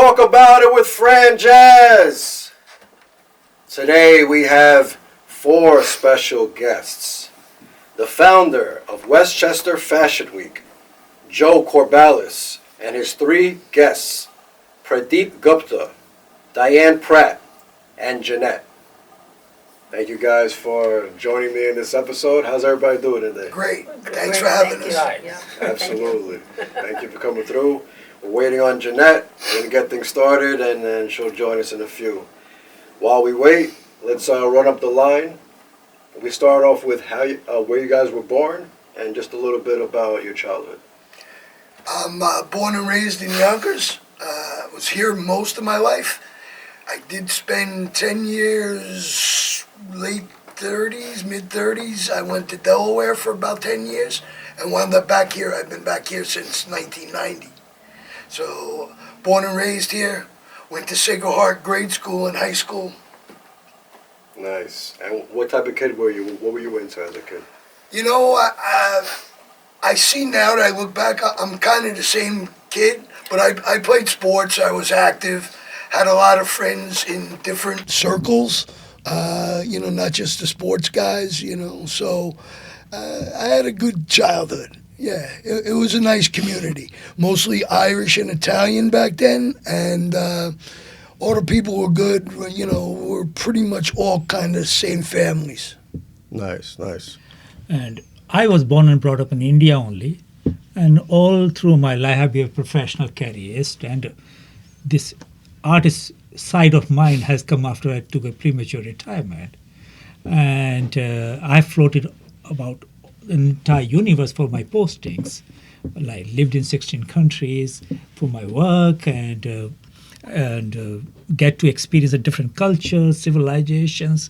talk about it with Franjez. Today we have 4 special guests. The founder of Westchester Fashion Week, Joe Corbalis, and his 3 guests, Pradeep Gupta, Diane Pratt, and Janette. Thank you guys for joining me in this episode. How's everybody doing today? Great. Thanks for having us. Yeah. Absolutely. Thank you for coming through. We're waiting on Janette. We're going to get things started, and then she'll join us in a few. While we wait, let's run up the line. We start off with where you guys were born and just a little bit about your childhood. I'm born and raised in Yonkers. Was here most of my life. I did spend 10 years, late 30s, mid-30s. I went to Delaware for about 10 years and wound up back here. I've been back here since 1990. So, born and raised here. Went to Sacred Heart grade school and high school. Nice. And what type of kid were you? What were you into as a kid? You know, I see now that I look back, I'm kind of the same kid, but I played sports. I was active. Had a lot of friends in different circles, not just the sports guys, so I had a good childhood. Yeah, it was a nice community, mostly Irish and Italian back then, and all the people were good, we're pretty much all kind of same families. Nice. And I was born and brought up in India only, and all through my life I've been a professional careerist, and this artist side of mine has come after I took a premature retirement. And I floated about the entire universe for my postings. I lived in 16 countries for my work and get to experience the different cultures, civilizations,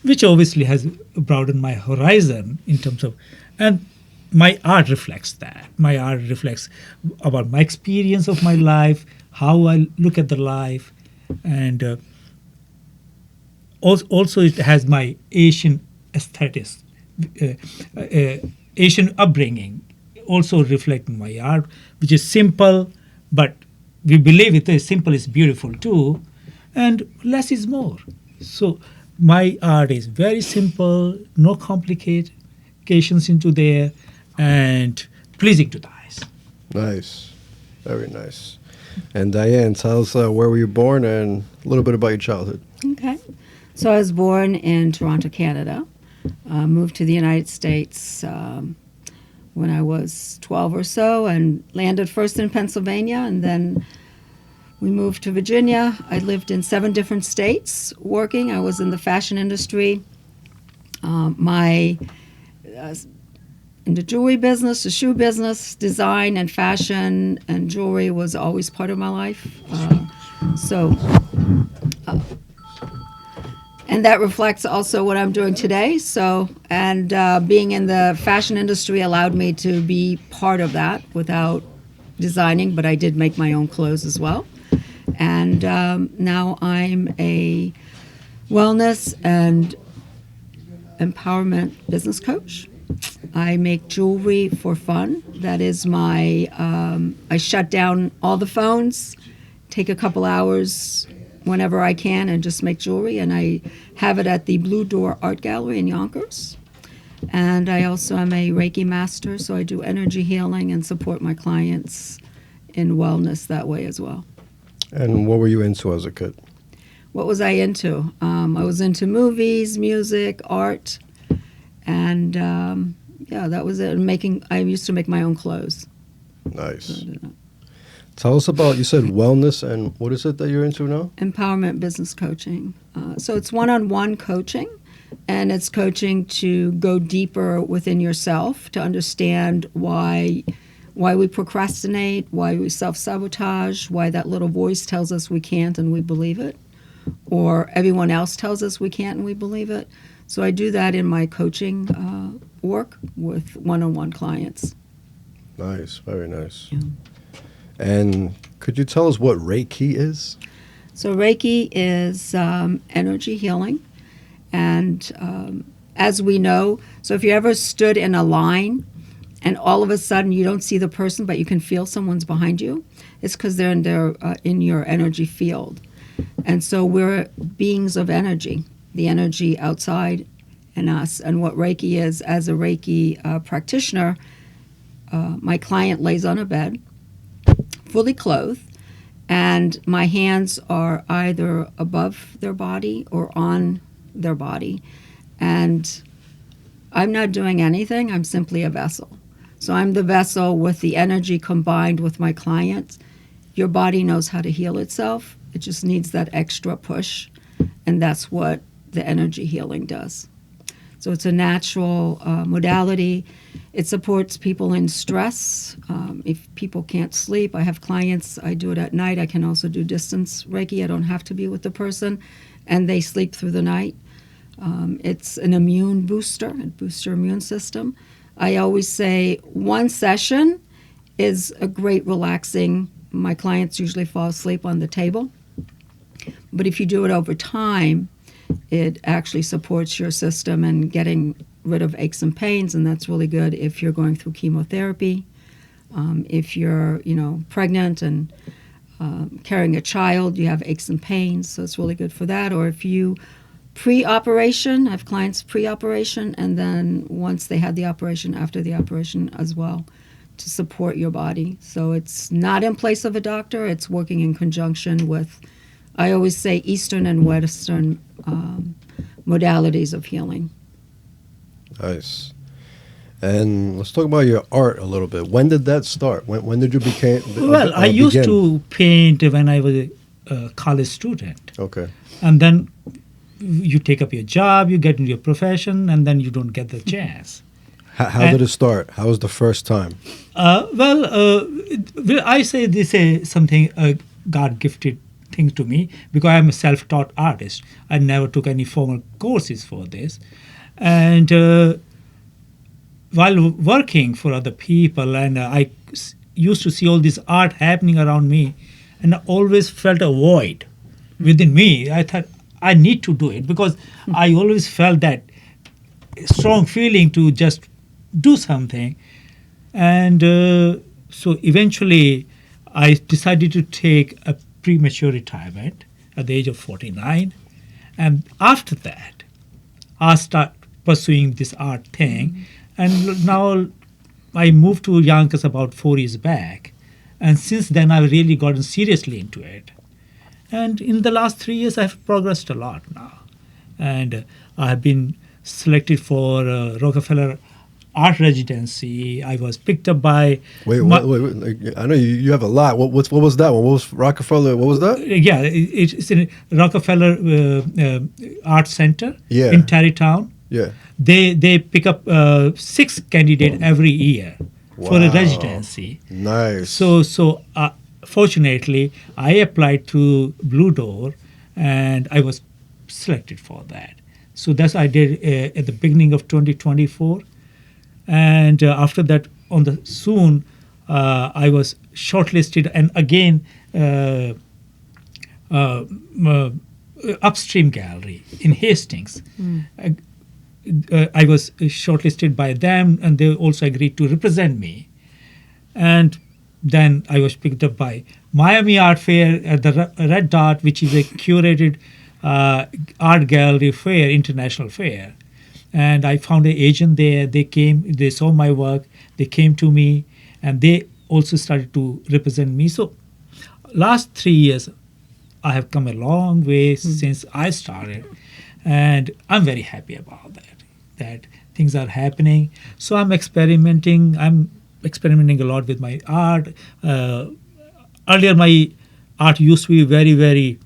which obviously has broadened my horizon in terms of, and my art reflects that. My art reflects about my experience of my life, how I look at the life, and also it has my Asian aesthetics, Asian upbringing, also reflecting my art, which is simple, but we believe it is simple is beautiful too, and less is more. So my art is very simple, no complications into there, and pleasing to the eyes. Nice. Very nice. And Diane, tell us where were you born and a little bit about your childhood. Okay. So I was born in Toronto, Canada. Moved to the United States when I was 12 or so and landed first in Pennsylvania, and then we moved to Virginia. I lived in 7 different states working. I was in the fashion industry. In the jewelry business, the shoe business, design and fashion and jewelry was always part of my life. And that reflects also what I'm doing today. Being in the fashion industry allowed me to be part of that without designing, but I did make my own clothes as well. And now I'm a wellness and empowerment business coach. I make jewelry for fun. That is I shut down all the phones, take a couple hours whenever I can and just make jewelry. And I have it at the Blue Door Art Gallery in Yonkers. And I also am a Reiki master, so I do energy healing and support my clients in wellness that way as well. And what were you into as a kid? What was I into? I was into movies, music, art. And that was it. I used to make my own clothes. Nice. Tell us about, you said wellness, and what is it that you're into now? Empowerment business coaching. So it's one-on-one coaching, and it's coaching to go deeper within yourself to understand why we procrastinate, why we self-sabotage, why that little voice tells us we can't and we believe it, or everyone else tells us we can't and we believe it. So I do that in my coaching work with one-on-one clients. Nice, very nice. Yeah. And could you tell us what Reiki is? So Reiki is energy healing. And as we know, so if you ever stood in a line and all of a sudden you don't see the person, but you can feel someone's behind you, it's because they're in your energy field. And so we're beings of energy, the energy outside in us. And what Reiki is, as a Reiki practitioner, my client lays on a bed, fully clothed, and my hands are either above their body or on their body. And I'm not doing anything, I'm simply a vessel. So I'm the vessel with the energy combined with my client. Your body knows how to heal itself. It just needs that extra push, and that's what the energy healing does. So it's a natural modality. It supports people in stress. If people can't sleep, I have clients, I do it at night. I can also do distance Reiki. I don't have to be with the person, and they sleep through the night. It's an immune booster. It boosts your immune system. I always say one session is a great relaxing. My clients usually fall asleep on the table. But if you do it over time, it actually supports your system and getting rid of aches and pains, and that's really good if you're going through chemotherapy, if you're, pregnant and carrying a child, you have aches and pains, so it's really good for that. Or if you pre-operation, I have clients pre-operation, and then once they had the operation, after the operation as well, to support your body. So it's not in place of a doctor, it's working in conjunction with, I always say, Eastern and Western modalities of healing. Nice. And let's talk about your art a little bit. When did that start? When did you become? Well, I used to paint when I was a college student. Okay. And then you take up your job, you get into your profession, and then you don't get the chance. How did it start? How was the first time? I say this is something God-gifted thing to me because I'm a self-taught artist. I never took any formal courses for this. And while working for other people, and I used to see all this art happening around me, and I always felt a void within me. I thought, I need to do it because I always felt that strong feeling to just do something. And so eventually I decided to take a premature retirement at the age of 49. And after that, I started pursuing this art thing. And now I moved to Yonkers about 4 years back. And since then, I've really gotten seriously into it. And in the last 3 years, I've progressed a lot now. And I have been selected for Rockefeller Art Residency. I was picked up by... Wait. I know you have a lot. What was that one? What was Rockefeller? What was that? Yeah, it's in Rockefeller Art Center Yeah. in Tarrytown. Yeah. They pick up 6 candidates every year for a Wow. residency. Nice. So fortunately, I applied through Blue Door, and I was selected for that. So that's I did at the beginning of 2024, and after that, I was shortlisted, and again, Upstream Gallery in Hastings. I was shortlisted by them, and they also agreed to represent me. And then I was picked up by Miami Art Fair at the Red Dot, which is a curated art gallery fair, international fair. And I found an agent there. They came, they saw my work, they came to me, and they also started to represent me. So last 3 years, I have come a long way since I started. And I'm very happy about that things are happening. So I'm experimenting a lot with my art. Earlier, my art used to be very, very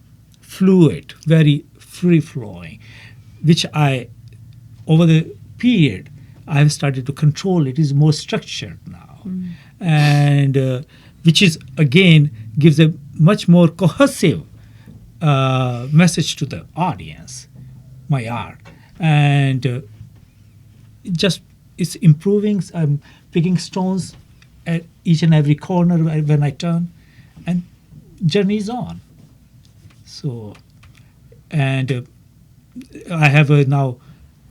fluid, very free-flowing, which over the period, I have started to control. It is more structured now. And which is, again, gives a much more cohesive message to the audience, my art. And it's improving. I'm picking stones at each and every corner when I turn, and journey is on. So, and I have now,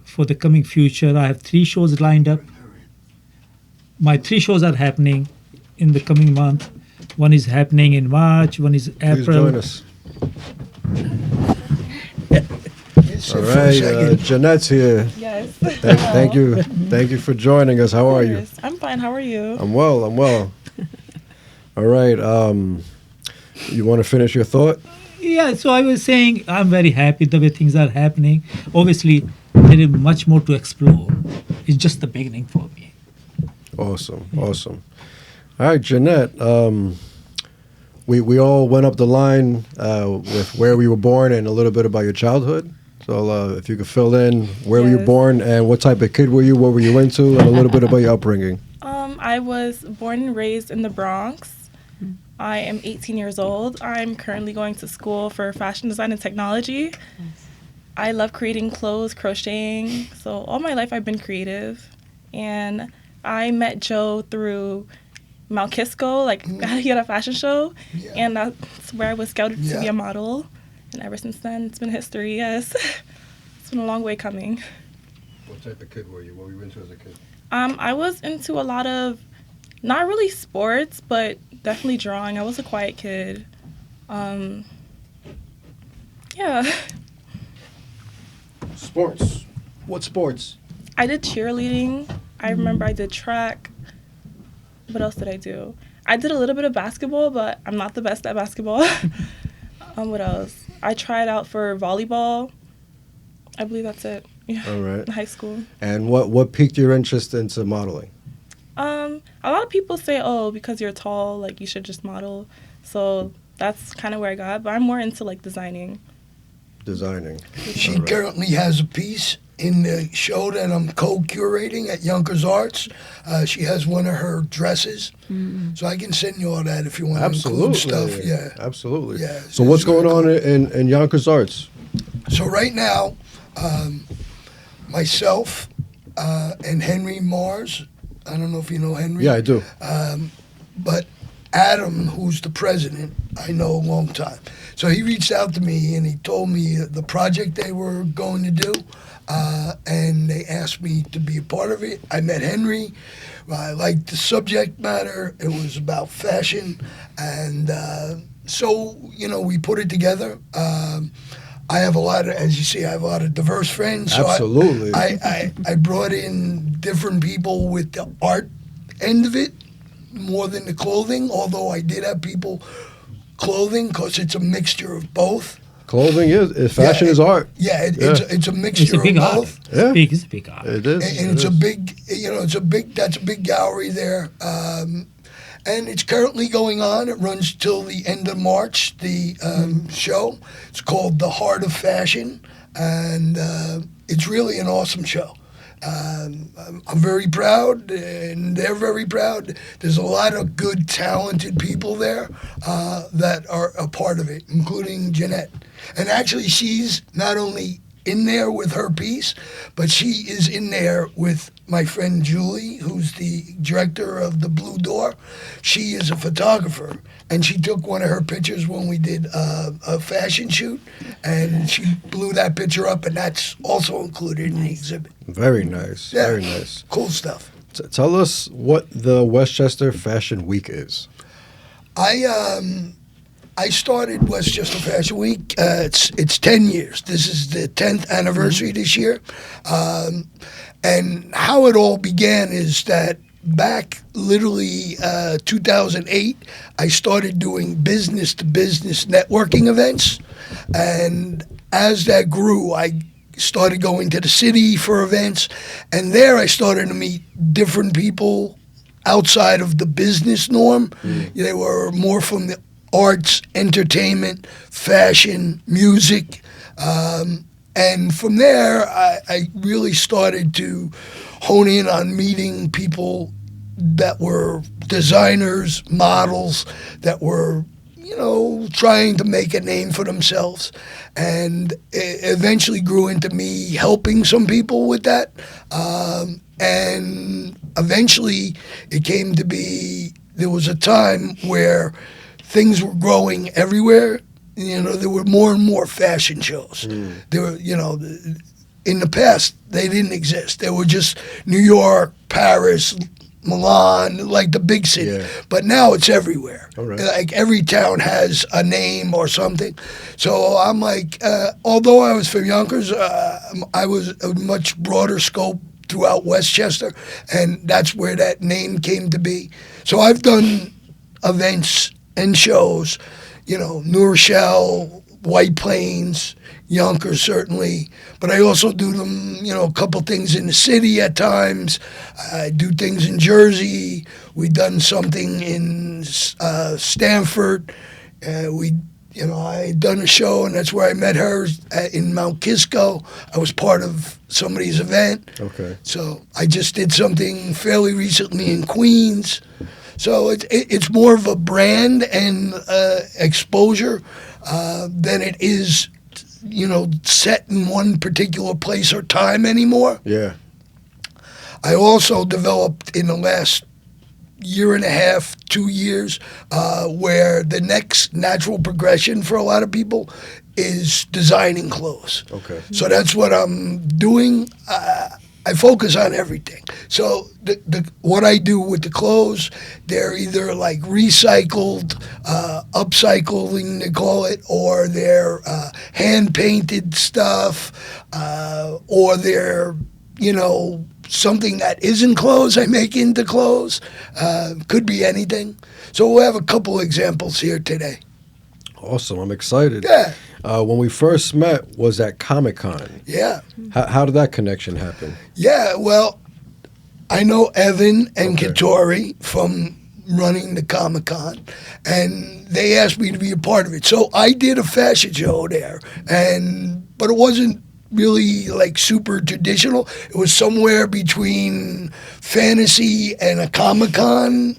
for the coming future, I have 3 shows lined up. my 3 shows are happening in the coming month. One is happening in March, one is April. Please join us. So All for a right, second, Janette's here. Yes. Thank you. Thank you for joining us. How are you? I'm fine. How are you? I'm well. All right. You want to finish your thought? Yeah, so I was saying I'm very happy the way things are happening. Obviously, there is much more to explore. It's just the beginning for me. Awesome. All right, Janette. We all went up the line with where we were born and a little bit about your childhood. So if you could fill in where were you Yes. born and what type of kid were you, what were you into, and a little bit about your upbringing. I was born and raised in the Bronx. I am 18 years old. I'm currently going to school for fashion design and technology. I love creating clothes, crocheting. So all my life I've been creative. And I met Joe through Mount Kisco, he had a fashion show. Yeah. And that's where I was scouted to be Yeah. a model. And ever since then, it's been history, yes. It's been a long way coming. What type of kid were you? What were you into as a kid? I was into a lot of, not really sports, but definitely drawing. I was a quiet kid. Yeah. Sports. What sports? I did cheerleading. I remember I did track. What else did I do? I did a little bit of basketball, but I'm not the best at basketball. What else? I tried out for volleyball. I believe that's it. Yeah. All right. In high school. And what piqued your interest into modeling? A lot of people say, oh, because you're tall, you should just model. So that's kind of where I got. But I'm more into designing. Designing. she All right. currently has a piece in the show that I'm co-curating at Yonkers Arts. She has one of her dresses, so I can send you all that if you want to include Absolutely. stuff. Yeah. Absolutely. Yeah, So what's it's going very on in Yonkers Arts? So right now, myself and Henry Mars. I don't know if you know Henry. Yeah, I do. But Adam, who's the president, I know a long time. So he reached out to me and he told me the project they were going to do, and they asked me to be a part of it. I met Henry. I liked the subject matter. It was about fashion, and so we put it together. I have a lot of, as you see, I have a lot of diverse friends. So Absolutely. I brought in different people with the art end of it more than the clothing, although I did have people clothing because it's a mixture of both. Clothing is fashion Yeah, is art. Yeah, Yeah. it's a mixture It's a big of art. both. Yeah. It's a big art. It is. And it's a big, that's a big gallery there. And it's currently going on. It runs till the end of March, the show. It's called The Heart of Fashion, and it's really an awesome show. I'm very proud, and they're very proud. There's a lot of good, talented people there that are a part of it, including Janette. And actually, she's not only in there with her piece, but she is in there with my friend Julie, who's the director of the Blue Door. She is a photographer, and she took one of her pictures when we did a fashion shoot, and she blew that picture up, and that's also included in the exhibit. Very nice. Yeah. Very nice. Cool stuff. Tell us what the Westchester Fashion Week is. I started Westchester Fashion Week. It's 10 years. This is the 10th anniversary this year. And how it all began is that back literally 2008, I started doing business-to-business networking events. And as that grew, I started going to the city for events. And there I started to meet different people outside of the business norm. They were more from the arts, entertainment, fashion, music. And from there, I really started to hone in on meeting people that were designers, models, that were, trying to make a name for themselves. And it eventually grew into me helping some people with that. And eventually it came to be, there was a time where things were growing everywhere. There were more and more fashion shows. There were, in the past, they didn't exist. They were just New York, Paris, Milan, like the big city. Yeah. But now it's everywhere. All right. Like every town has a name or something. So I'm like, although I was from Yonkers, I was a much broader scope throughout Westchester, and that's where that name came to be. So I've done events and shows, New Rochelle, White Plains, Yonkers certainly, but I also do them, a couple things in the city at times. I do things in Jersey. We've done something in Stamford. I done a show, and that's where I met her in Mount Kisco. I was part of somebody's event. Okay. So I just did something fairly recently in Queens. So it's more of a brand and exposure than it is, set in one particular place or time anymore. Yeah. I also developed in the last year and a half, 2 years, where the next natural progression for a lot of people is designing clothes. Okay. So that's what I'm doing. I focus on everything. So what I do with the clothes, they're either like recycled, upcycling they call it, or they're hand-painted stuff, or they're, something that isn't clothes I make into clothes. Could be anything. So we'll have a couple examples here today. Awesome. I'm excited. Yeah. When we first met was at Comic-Con. Yeah. How did that connection happen? Yeah, well, I know Evan and Okay. Katori from running the Comic-Con, and they asked me to be a part of it. So I did a fashion show there, but it wasn't really like super traditional. It was somewhere between fantasy and a Comic-Con,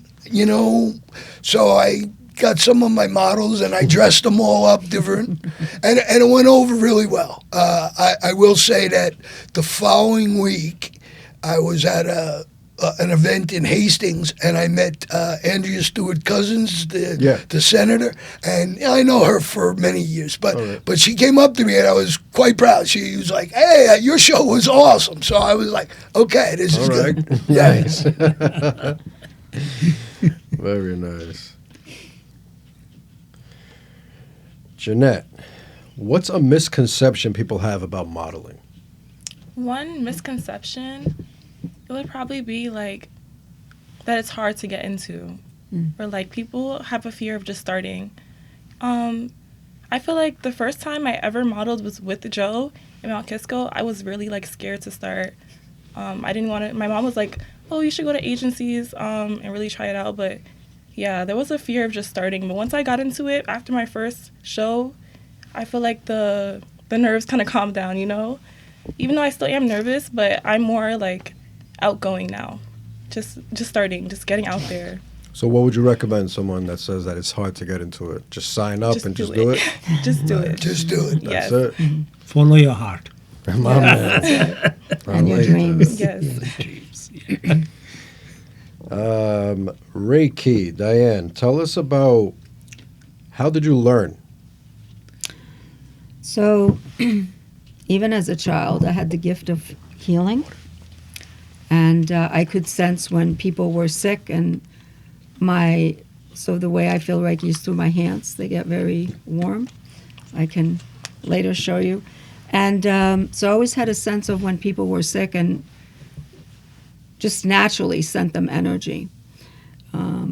So I got some of my models and I dressed them all up different, and it went over really well. I will say that the following week I was at an event in Hastings, and I met Andrea Stewart Cousins, the senator, and I know her for many years, but she came up to me and I was quite proud. She was like, "Hey, your show was awesome." So I was like, "Okay, this is All right. good." Yeah. Nice. Very nice. Janette, what's a misconception people have about modeling? One misconception, it would probably be like that it's hard to get into, or like people have a fear of just starting. I feel like the first time I ever modeled was with Joe in Mount Kisco. I was really like scared to start. I didn't want to. My mom was like, "Oh, you should go to agencies and really try it out." But yeah, there was a fear of just starting. But once I got into it after my first show, I feel like the nerves kind of calmed down. Even though I still am nervous, but I'm more like outgoing now. Just starting, just getting out there. So what would you recommend someone that says that it's hard to get into it? Just sign up and just do it? Just do it. Just do it. Yes. That's it. Follow your heart. My man. I And your like dreams. Yes. Dreams. that. Reiki, Diane, tell us about how did you learn? So, even as a child, I had the gift of healing. And I could sense when people were sick, and so the way I feel Reiki is through my hands. They get very warm. I can later show you. And so I always had a sense of when people were sick and just naturally sent them energy.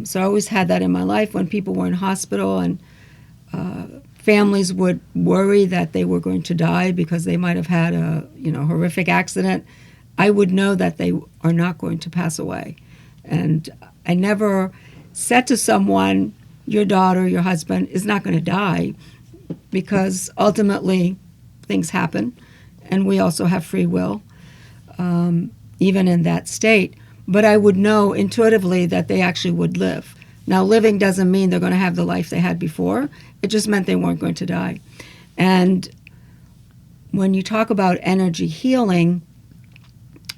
So I always had that in my life when people were in hospital and families would worry that they were going to die because they might have had a horrific accident. I would know that they are not going to pass away. And I never said to someone, your daughter, your husband is not going to die, because ultimately things happen, and we also have free will, even in that state. But I would know intuitively that they actually would live. Now, living doesn't mean they're going to have the life they had before. It just meant they weren't going to die. And when you talk about energy healing,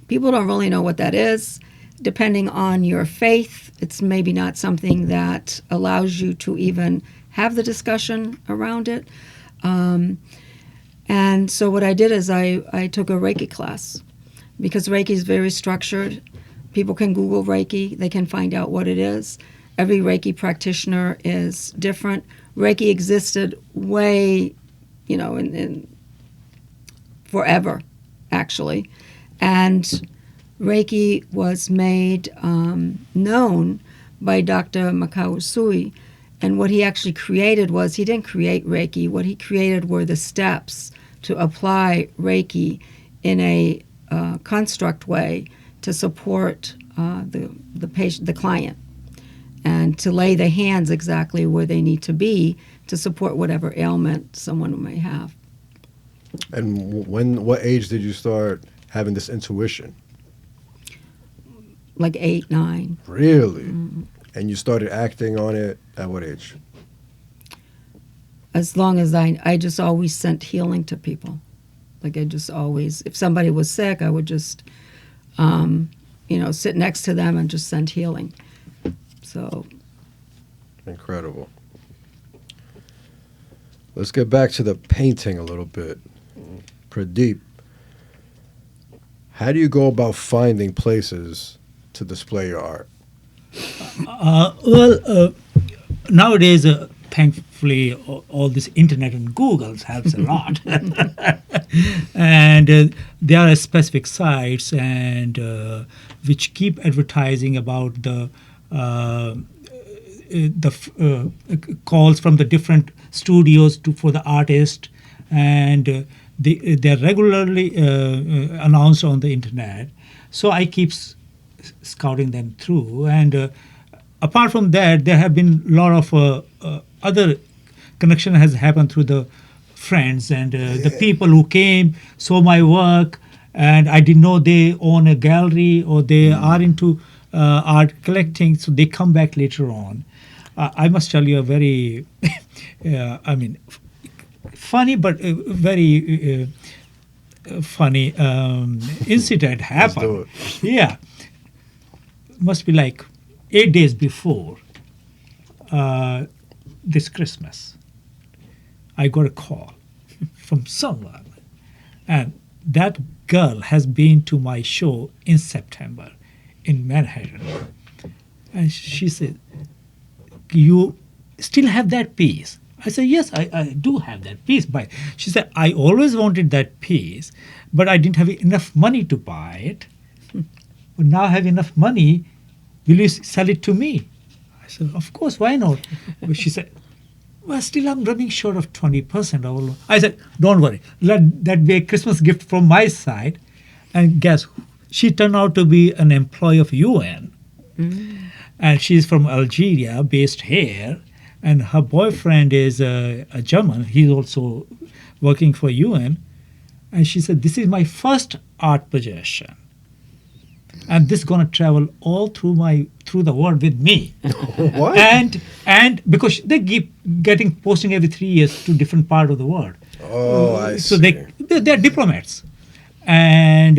people don't really know what that is. Depending on your faith, it's maybe not something that allows you to even have the discussion around it. And so what I did is I took a Reiki class, because Reiki is very structured. people can Google Reiki. They can find out what it is. Every Reiki practitioner is different. Reiki existed way, in forever, actually. And Reiki was made known by Dr. Mikao Usui. And what he actually created was, he didn't create Reiki. What he created were the steps to apply Reiki in a construct way to support the patient, the client, and to lay the hands exactly where they need to be to support whatever ailment someone may have. And what age did you start having this intuition? Like 8, 9. Really? Mm-hmm. And you started acting on it at what age? As long as I just always sent healing to people. Like I just always, if somebody was sick, I would just, sit next to them and just send healing. So. Incredible. Let's get back to the painting a little bit. Pradeep, how do you go about finding places to display your art? Nowadays, thankfully, all this internet and Google helps a lot. And there are specific sites and which keep advertising about the calls from the different studios for the artist, and they're regularly announced on the internet. So I keep scouting them through, and apart from that, there have been a lot of other connection has happened through the friends and the people who came, saw my work, and I didn't know they own a gallery or they are into art collecting, so they come back later on. I must tell you a very, funny but very funny incident happened. Yeah. Must be like 8 days before this Christmas, I got a call from someone, and that girl has been to my show in September in Manhattan, and she said, "You still have that piece?" I said, "Yes, I do have that piece." But she said, "I always wanted that piece, but I didn't have enough money to buy it. But now I have enough money. Will you sell it to me?" I said, "Of course, why not?" But she said, "Well, still I'm running short of 20%. I said, "Don't worry. Let that be a Christmas gift from my side." And guess who? She turned out to be an employee of UN. And she's from Algeria, based here. And her boyfriend is a German. He's also working for UN. And she said, "This is my first art possession. And this is going to travel all through the world with me." What? And because they keep posting every 3 years to different part of the world. Oh, I see. So they're diplomats, and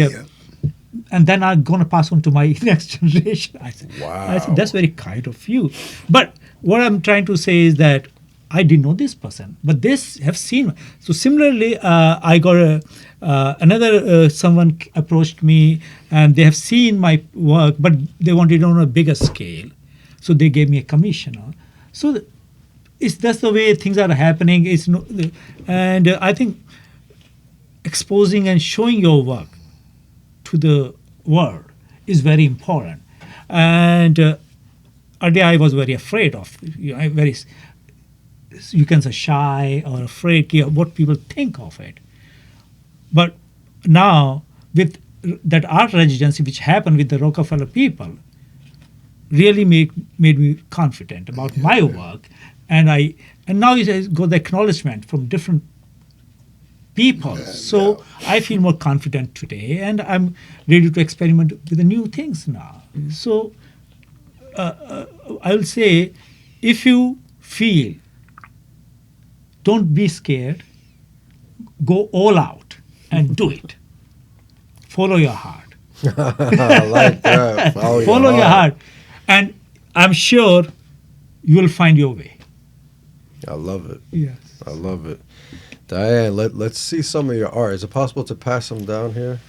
then I'm going to pass on to my next generation. I said, "That's very kind of you." But what I'm trying to say is that I didn't know this person, but they have seen. So similarly, I got another someone approached me, and they have seen my work, but they wanted it on a bigger scale, so they gave me a commission. So that's the way things are happening. And I think exposing and showing your work to the world is very important. And earlier I was very afraid of, you can say shy or afraid of what people think of it. But now with that art residency which happened with the Rockefeller people, really made me confident about my work, and now it got the acknowledgement from different people. So I feel more confident today, and I'm ready to experiment with the new things now. So I will say, if you feel, don't be scared, go all out and do it. Follow your heart. I like that. Follow your heart. And I'm sure you will find your way. I love it. Yes. I love it. Diane, let's see some of your art. Is it possible to pass them down here?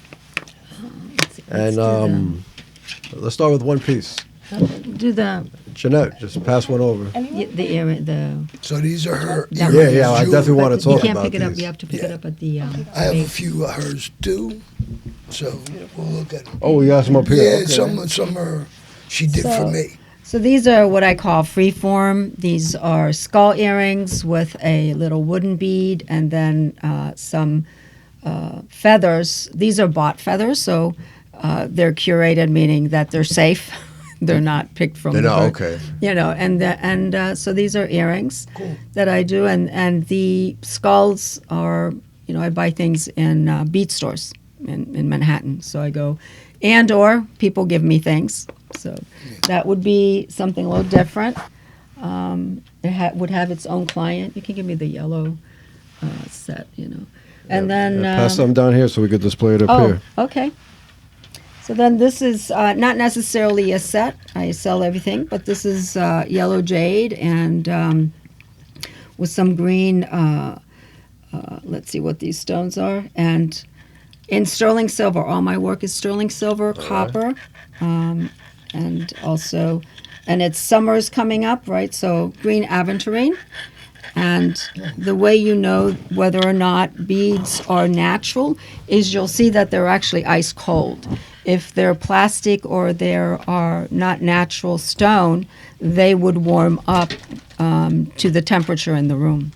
Let's do Let's start with one piece. Do the Janette, just pass one over. the. So these are her That earrings. Yeah, I definitely want to You talk can't about pick it up. these. You have to pick it Yeah. up at the. I have a few of hers too. So we'll look at them. Oh, we got some up here. Yeah, Okay. some are she did for me. So these are what I call freeform. These are skull earrings with a little wooden bead and then some feathers. These are bought feathers, so they're curated, meaning that they're safe. They're not picked from They're the not, bird. okay. You know, and so these are earrings Cool. that I do, and the skulls are, you know, I buy things in bead stores in Manhattan. So I go, or people give me things. So that would be something a little different. Would have its own client. You can give me the yellow set, you know. And then Pass some down here so we could display it up oh, here. okay. So then this is not necessarily a set. I sell everything, but this is yellow jade and with some green. Let's see what these stones are. And in sterling silver, all my work is sterling silver, copper, and also, and it's summer's coming up, right? So green aventurine. And the way you know whether or not beads are natural is you'll see that they're actually ice cold. If they're plastic or they are not natural stone, they would warm up to the temperature in the room.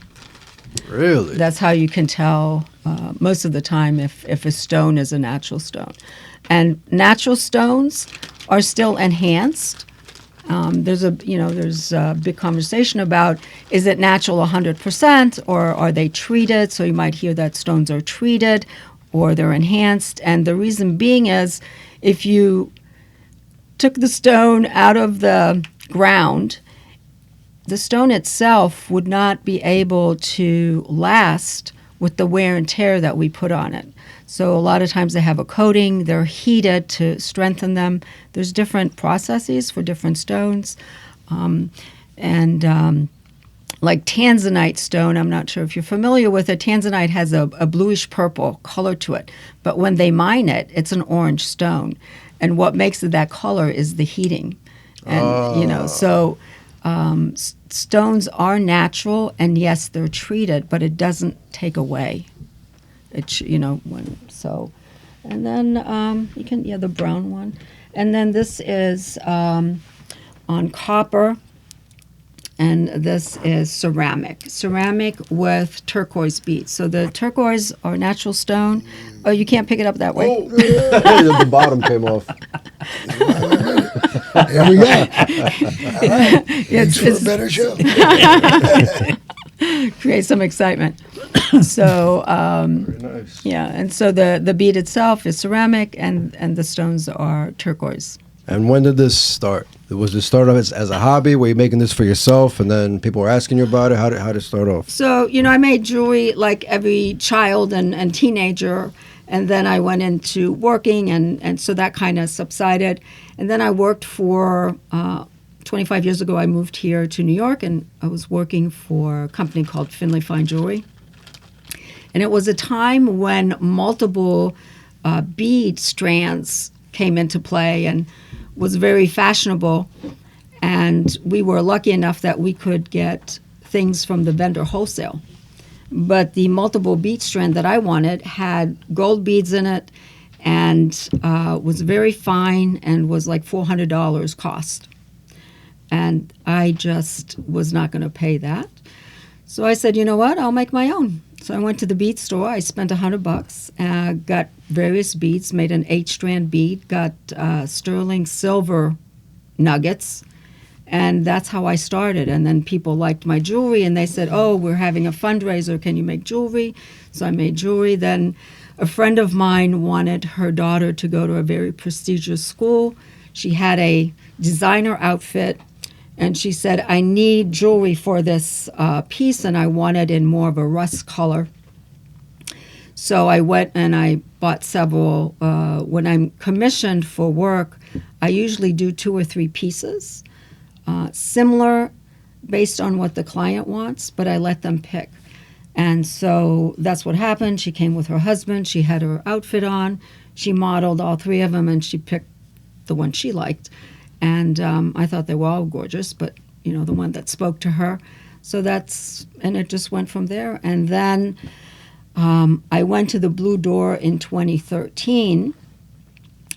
Really? That's how you can tell most of the time if a stone is a natural stone. And natural stones are still enhanced. There's a big conversation about, is it natural 100% or are they treated? So you might hear that stones are treated or they're enhanced. And the reason being is if you took the stone out of the ground, the stone itself would not be able to last with the wear and tear that we put on it. So a lot of times they have a coating, they're heated to strengthen them. There's different processes for different stones. Like tanzanite stone, I'm not sure if you're familiar with it. Tanzanite has a bluish purple color to it. But when they mine it, it's an orange stone. And what makes it that color is the heating. And, so stones are natural, and yes, they're treated, but it doesn't take away. And then you can, the brown one. And then this is on copper, and this is ceramic with turquoise beads. So the turquoise are natural stone. Oh, you can't pick it up that way. Oh, The bottom came off. there we go. Thanks for a better show. Create some excitement. So Very nice. yeah, and so the bead itself is ceramic, and the stones are turquoise. And when did this start? Was it start off as a hobby? Were you making this for yourself, and then people were asking you about it? How did it start off? So I made jewelry like every child and teenager, and then I went into working, and so that kind of subsided. And then I worked for 25 years ago. I moved here to New York, and I was working for a company called Finley Fine Jewelry. And it was a time when multiple bead strands came into play and was very fashionable. And we were lucky enough that we could get things from the vendor wholesale. But the multiple bead strand that I wanted had gold beads in it and was very fine and was like $400 cost. And I just was not going to pay that. So I said, you know what, I'll make my own. So I went to the bead store. I spent $100, got various beads, made an 8-strand bead, got sterling silver nuggets, and that's how I started. And then people liked my jewelry, and they said, oh, we're having a fundraiser. Can you make jewelry? So I made jewelry. Then a friend of mine wanted her daughter to go to a very prestigious school. She had a designer outfit, and she said, I need jewelry for this piece, and I want it in more of a rust color. So I went and I bought several. When I'm commissioned for work, I usually do 2 or 3 pieces, similar based on what the client wants, but I let them pick. And so that's what happened. She came with her husband. She had her outfit on. She modeled all 3 of them, and she picked the one she liked. And I thought they were all gorgeous, but, the one that spoke to her. So and it just went from there. And then I went to the Blue Door in 2013.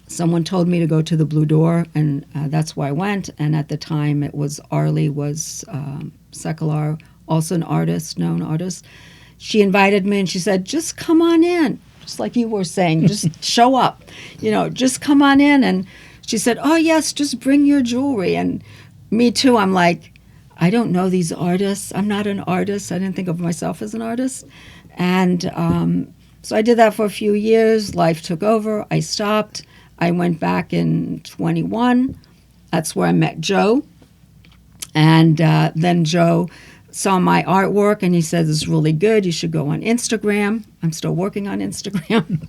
Someone told me to go to the Blue Door, and that's why I went. And at the time, it was Arlie was Secular, also an artist, known artist. She invited me, and she said, just come on in, just like you were saying, just show up, just come on in. And she said, oh, yes, just bring your jewelry. And me, too, I'm like, I don't know these artists. I'm not an artist. I didn't think of myself as an artist. And so I did that for a few years. Life took over. I stopped. I went back in 21. That's where I met Joe. And then Joe saw my artwork, and he said, it's really good. You should go on Instagram. I'm still working on Instagram.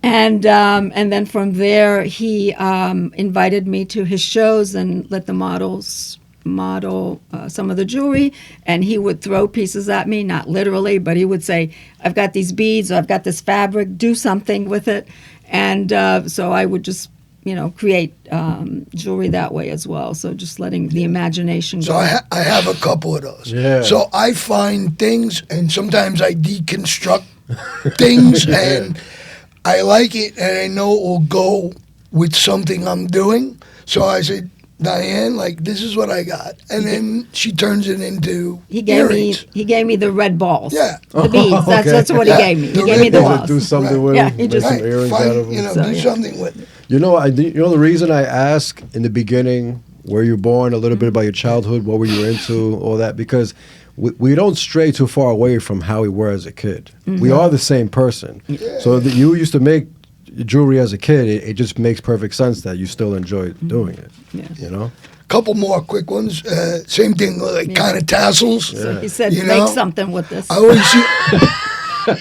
and then from there, he invited me to his shows and let the models model some of the jewelry, and he would throw pieces at me, not literally, but he would say, I've got these beads, or I've got this fabric, do something with it. And so I would just, create jewelry that way as well. So just letting the imagination go. So I have a couple of those. Yeah. So I find things, and sometimes I deconstruct things, and I like it, and I know it will go with something I'm doing. So I said, Diane, this is what I got, and then she turns it into earrings. He gave me the red balls. Yeah. The beads. That's what he gave me. He The gave me the red balls. Do something with Yeah, them. he Make just- some earrings Find, out of them. So, do yeah. something with it. The reason I ask in the beginning where you're born, a little bit about your childhood, what were you into, all that, because we don't stray too far away from how we were as a kid. We are the same person. So you used to make jewelry as a kid. It just makes perfect sense that you still enjoy doing it. Yeah. Couple more quick ones. Same thing, kind of tassels. So he said, You make know? something with this. I always see.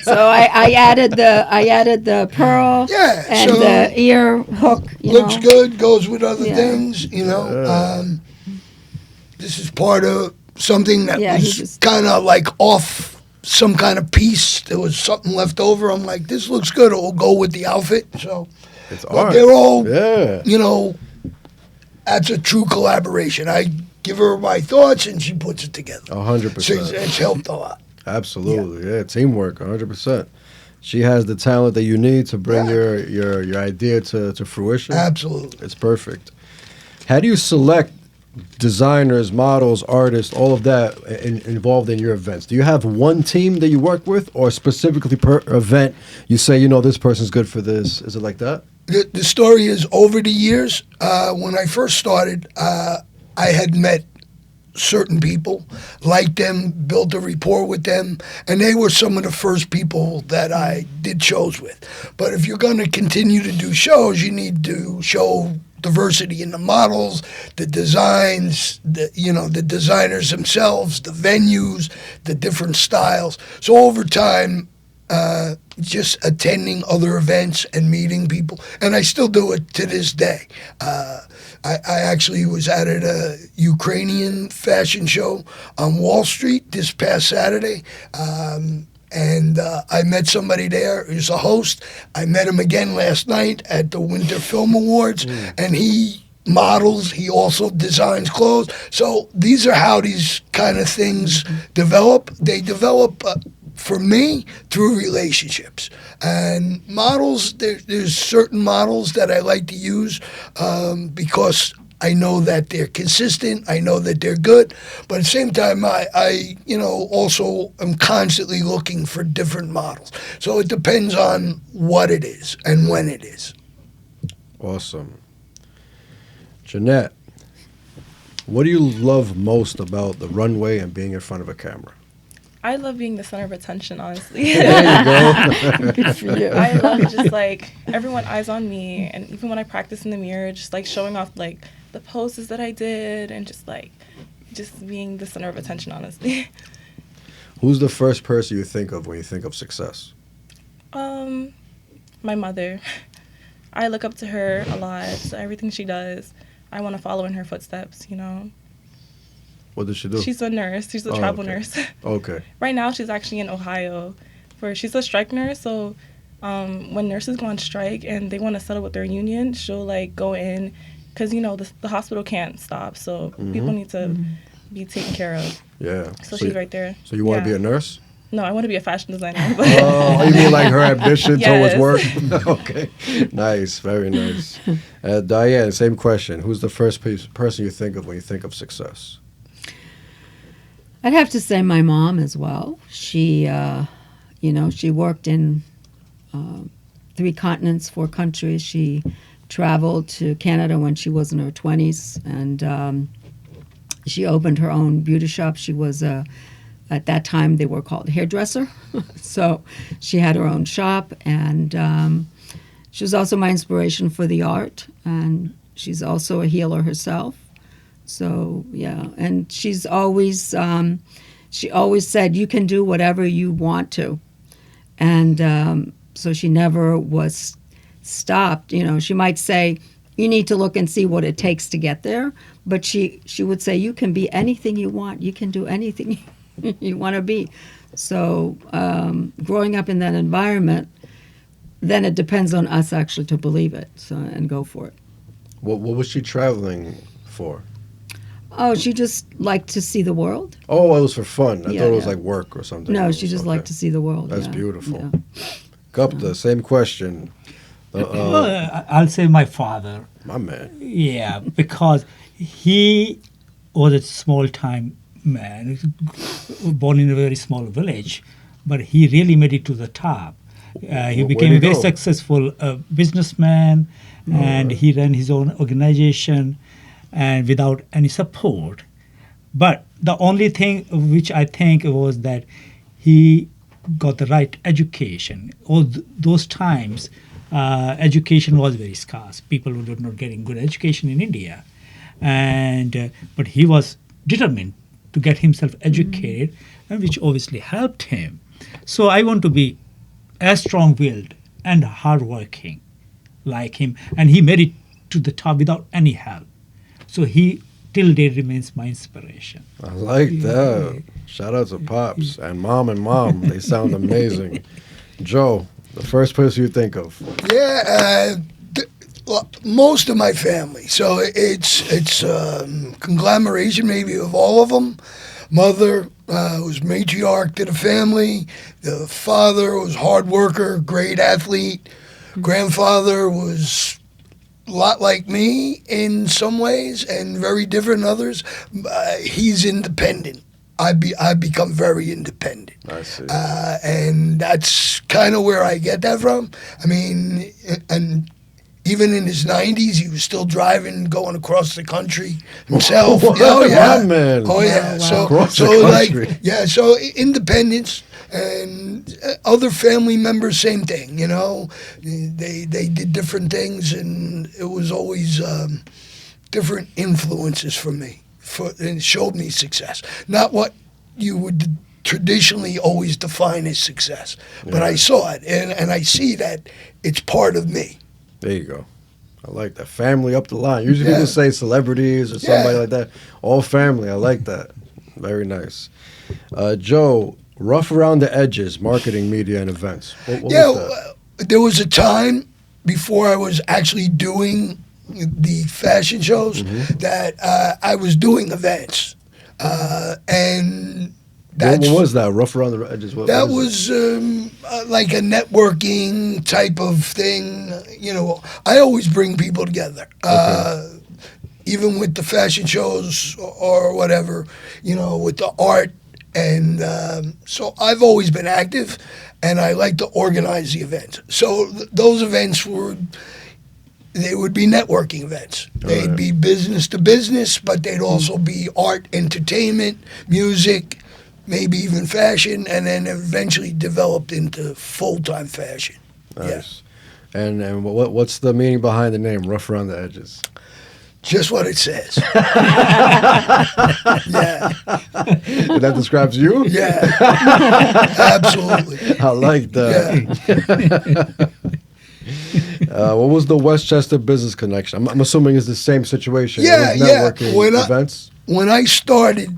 So I added the pearl Yeah, and so the ear hook. Looks good, goes with other Yeah. things, this is part of something that Yeah, he was just- kind of off some kind of piece. There was something left over. I'm like, this looks good. It will go with the outfit. So, It's but art. they're all, Yeah. that's a true collaboration. I give her my thoughts and she puts it together. 100%. So it's helped a lot. Absolutely. Yeah, teamwork, 100%. She has the talent that you need to bring Right. your idea to fruition. Absolutely. It's perfect. How do you select designers, models, artists, all of that involved in your events? Do you have one team that you work with, or specifically per event you say, this person's good for this? Is it like that? The story is, over the years, when I first started, I had met certain people, liked them, built a rapport with them, and they were some of the first people that I did shows with. But if you're going to continue to do shows, you need to show diversity in the models, the designs, the designers themselves, the venues, the different styles. So over time, just attending other events and meeting people, and I still do it to this day. I actually was at a Ukrainian fashion show on Wall Street this past Saturday, and I met somebody there who's a host. I met him again last night at the Winter Film Awards, and he models, he also designs clothes. So these are how these kind of things develop. They develop for me through relationships. And models, there's certain models that I like to use because I know that they're consistent, I know that they're good, but at the same time I also am constantly looking for different models. So it depends on what it is and when it is. Awesome. Janette, what do you love most about the runway and being in front of a camera? I love being the center of attention, honestly. There you go. Good for you. I love just everyone eyes on me, and even when I practice in the mirror, just showing off the poses that I did, and just being the center of attention, honestly. Who's the first person you think of when you think of success? My mother. I look up to her a lot. So everything she does, I want to follow in her footsteps, What does she do? She's a nurse. She's a travel nurse. Okay. Right now, she's actually in Ohio. She's a strike nurse, so When nurses go on strike and they want to settle with their union, she'll like go in, because the hospital can't stop, so people need to be taken care of. Yeah. So she's right there. So you want to Yeah. be a nurse? No, I want to be a fashion designer. But Oh, you mean like her ambition Yes. towards work? Okay. Nice. Very nice. Diane, same question. Who's the first person you think of when you think of success? I'd have to say my mom as well. She, she worked in 3 continents, 4 countries. She traveled to Canada when she was in her 20s, and she opened her own beauty shop. She was at that time they were called hairdresser. So she had her own shop, and she was also my inspiration for the art, and she's also a healer herself. So yeah, and she always said you can do whatever you want to, and so she never was stopped. She might say you need to look and see what it takes to get there, but she would say you can be anything you want. You can do anything you want to be. So growing up in that environment, then it depends on us actually to believe it and go for it. What was she traveling for? Oh, she just liked to see the world. Oh, it was for fun. I Yeah, thought it was yeah. like work or something. No, she just Okay. liked to see the world. That's yeah, beautiful. yeah. Gupta, same question. I'll say my father. My man. Yeah, because he was a small time man, born in a very small village, but he really made it to the top. He Where'd became he a very go? successful businessman, and he ran his own organization, and without any support. But the only thing which I think was that he got the right education. All those times, education was very scarce. People were not getting good education in India, and but he was determined to get himself educated, and which obviously helped him. So I want to be as strong-willed and hardworking like him, and he made it to the top without any help. So he till date remains my inspiration. I like that. Shout out to Pops and Mom. They sound amazing. Joe, the first person you think of. Yeah, most of my family. So it's conglomeration maybe of all of them. Mother was matriarch to the family. The father was hard worker, great athlete. Grandfather was a lot like me in some ways and very different in others. He's independent. I've become very independent. I see. And that's kind of where I get that from. I mean, and even in his 90s, he was still driving, going across the country himself. Oh yeah, My man. oh yeah. Wow. So, Across so the like, country. yeah. So independence and other family members, same thing. They did different things, and it was always different influences for me. And showed me success, not what you would traditionally always define as success, but I saw it, and I see that it's part of me. There you go. I like that. Family up the line. Usually Yeah. people say celebrities or somebody Yeah. like that. All family. I like that. Very nice. Joe, rough around the edges, marketing, media, and events. What was that? There was a time before I was actually doing the fashion shows that I was doing events, and that's What was that? Rough around the edges. that what is was like a networking type of thing. I always bring people together, even with the fashion shows or whatever, with the art. And so I've always been active, and I like to organize the events. So those events they would be networking events. They'd Right. be business to business, but they'd also be art, entertainment, music, maybe even fashion, and then eventually developed into full-time fashion. Nice. And what's the meaning behind the name, rough around the edges? Just what it says. Yeah, And that describes you? yeah, absolutely. I like that. What was the Westchester business connection? I'm assuming it's the same situation. Yeah, It was yeah. networking When events. When I started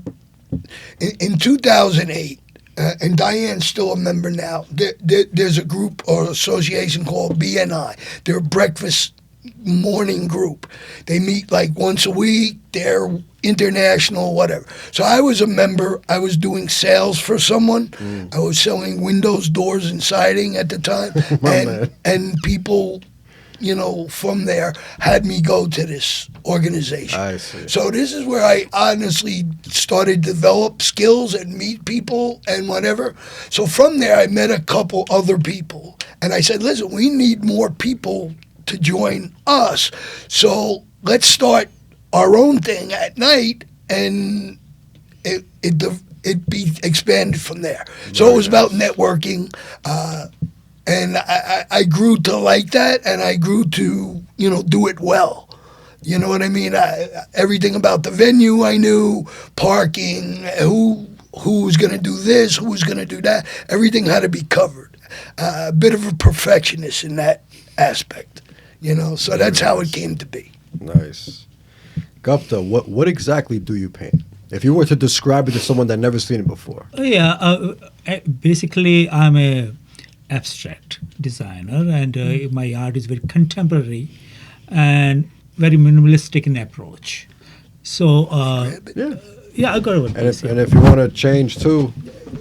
in 2008, and Diane's still a member now. There's a group or association called BNI. They're a breakfast morning group. They meet like once a week. They're international, whatever. So I was a member. I was doing sales for someone. I was selling windows, doors, and siding at the time. And people, you know, from there had me go to this organization. I see. So this is where I honestly started to develop skills and meet people and whatever. So from there, I met a couple other people. And I said, listen, we need more people to join us. So let's start our own thing at night, and it be expanded from there. So it was about networking, and I grew to like that, and I grew to, you know, do it well. You know what I mean? Everything about the venue I knew, parking, who was going to do this, who was going to do that. Everything had to be covered. A bit of a perfectionist in that aspect, you know. So that's how it came to be. Nice. Gupta, what exactly do you paint? If you were to describe it to someone that never seen it before. Basically, I'm a abstract designer, and my art is very contemporary and very minimalistic in approach. So, yeah, I got it. And if you want to change too,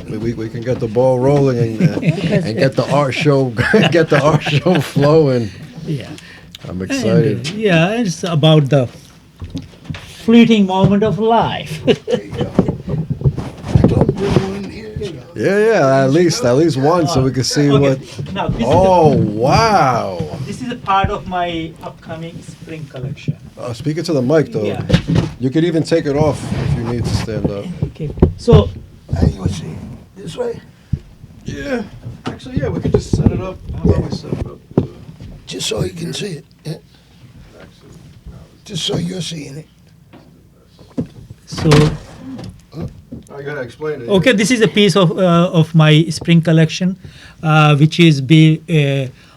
we can get the ball rolling and get the art show flowing. Yeah, I'm excited. And, it's about the fleeting moment of life. Yeah, at least one, so we can see what. Now, this Wow! This is a part of my upcoming spring collection. Speaking to the mic though, Yeah. you could even take it off if you need to stand up. Okay, so Hey, you want to see this way? Yeah, actually, we could just set it up. How about we set it up? Just so you can see it. Yeah. Just so you're seeing it. so I gotta explain it. okay, this is a piece of my spring collection, which is be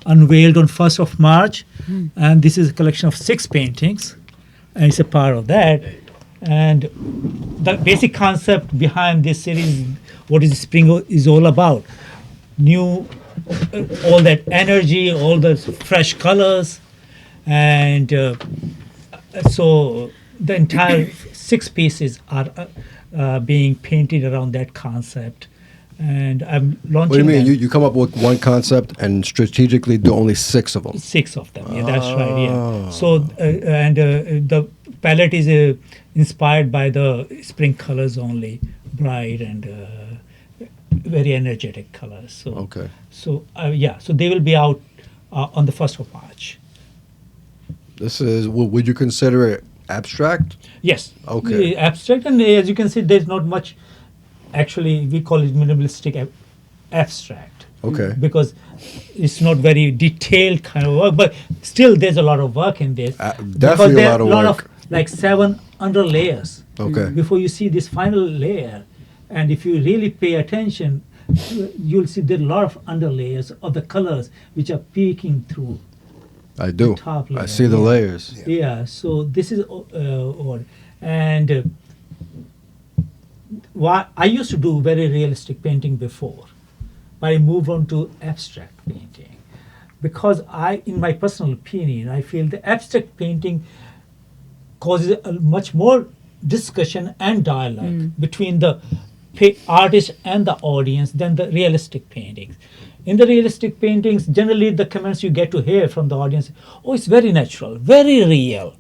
unveiled on 1st of March, and this is a collection of 6 paintings, and it's a part of that. And the basic concept behind this series, what is spring is all about, new, all that energy, all the fresh colors, and so the entire 6 pieces are being painted around that concept, and I'm launching. What do you mean? them. You come up with one concept and strategically do only 6 of them? 6 of them. Yeah, that's right. Yeah. So the palette is inspired by the spring colors only, bright and very energetic colors. So Okay. So so they will be out on the 1st of March. This is. Would you consider it abstract? Yes. Okay. Abstract, and as you can see, there's not much. Actually, we call it minimalistic abstract. Okay. Because it's not very detailed kind of work, but still there's a lot of work in this. Definitely there a lot of work. Of like 7 under layers. Okay. Before you see this final layer, and if you really pay attention, you'll see there are a lot of under layers of the colors which are peeking through. I do. Top I layer, see the yeah. layers. Yeah, so this is odd. And I used to do very realistic painting before, but I moved on to abstract painting because in my personal opinion, I feel the abstract painting causes a much more discussion and dialogue between the artist and the audience than the realistic paintings. In the realistic paintings, generally the comments you get to hear from the audience, oh, it's very natural, very real,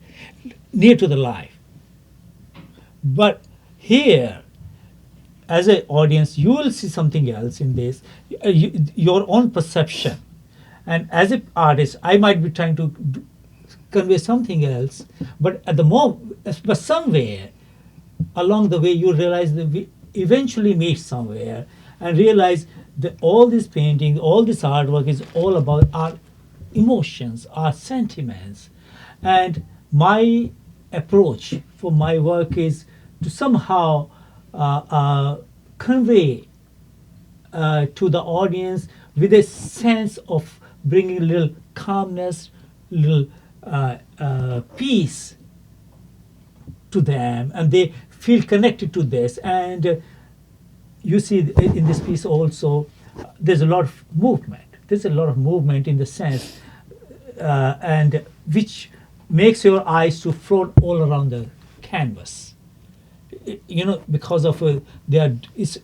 near to the life. But here, as an audience, you will see something else in this, your own perception. And as an artist, I might be trying to convey something else, but at the moment, but somewhere along the way, you realize that we eventually meet somewhere and realize that all this painting, all this artwork is all about our emotions, our sentiments. And my approach for my work is to somehow convey to the audience with a sense of bringing a little calmness, little peace to them, and they feel connected to this. And you see in this piece also, there's a lot of movement. There's a lot of movement in the sense, and which makes your eyes to float all around the canvas. Because of it's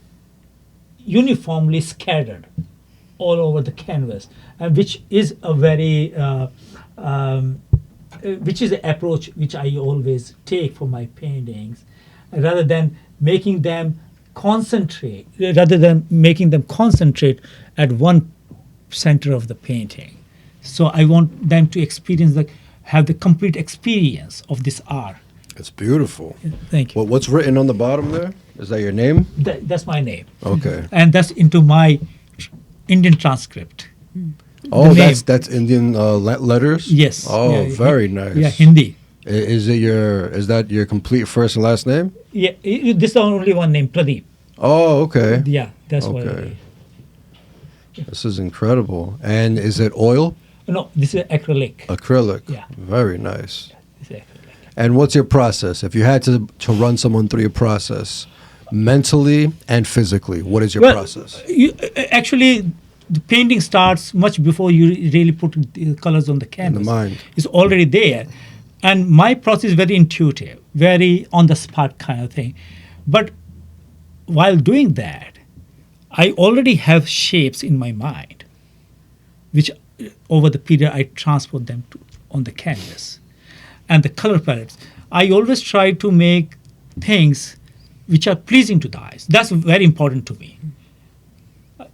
uniformly scattered all over the canvas, and which is a very which is an approach which I always take for my paintings, rather than making them concentrate at one center of the painting. So I want them to have the complete experience of this art. It's beautiful. Thank you. Well, what's written on the bottom there? Is that your name? That's my name. Okay. And that's into my Indian transcript. Oh, The name. that's Indian letters? Yes. Oh, Yeah, very nice. Yeah, Hindi. Is that your complete first and last name? Yeah, this is only one name, Pradeep. Oh, okay. Yeah, that's what it Okay. is. This is incredible. And is it oil? No, this is acrylic. Acrylic. Yeah. Very nice. This is acrylic. And what's your process? If you had to run someone through your process, mentally and physically, what is your process? Actually, the painting starts much before you really put the colors on the canvas. mind. It's already there. And my process is very intuitive, very on the spot kind of thing. But while doing that, I already have shapes in my mind, which over the period I transport them on the canvas. And the color palettes, I always try to make things which are pleasing to the eyes. That's very important to me.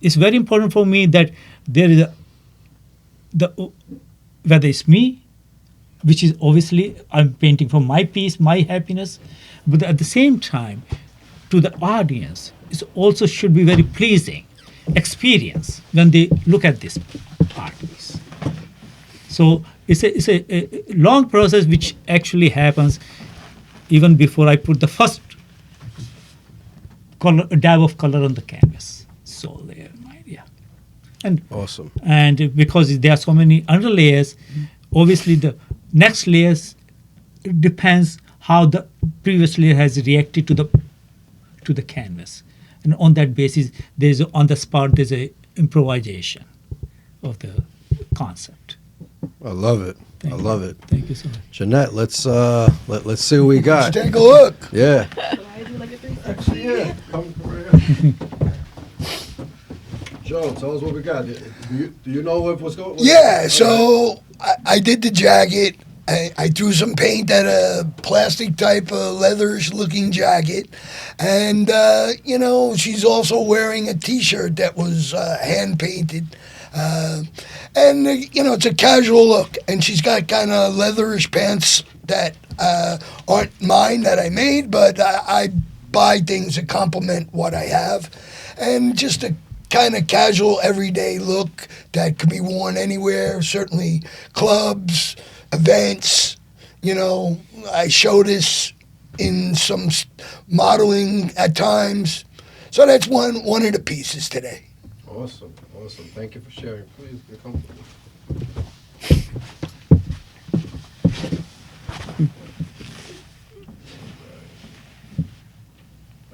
It's very important for me that there is whether it's me, which is obviously I'm painting for my peace, my happiness, but at the same time, to the audience, it also should be very pleasing experience when they look at this art piece. So it's a long process which actually happens even before I put the first dab of color on the canvas. So there, yeah. And Awesome. and because there are so many underlayers, obviously the next layers depends how the previous layer has reacted to the canvas, and on that basis there's a improvisation of the concept. I love it. Thank I you. love it. Thank you so much. Jeanette, let's see what we got. Let's take a look. Yeah. I do like a 360. Yeah. Come right here. Joe, tell us what we got. Do you know what's going on? Yeah, so I did the jacket. I threw some paint at a plastic type of leatherish looking jacket. And, she's also wearing a T-shirt that was hand painted. It's a casual look. And she's got kind of leatherish pants that aren't mine that I made, but I buy things that complement what I have. And just a kind of casual, everyday look that could be worn anywhere, certainly clubs, events. I show this in some modeling at times. So that's one of the pieces today. Awesome. Thank you for sharing. Please be comfortable.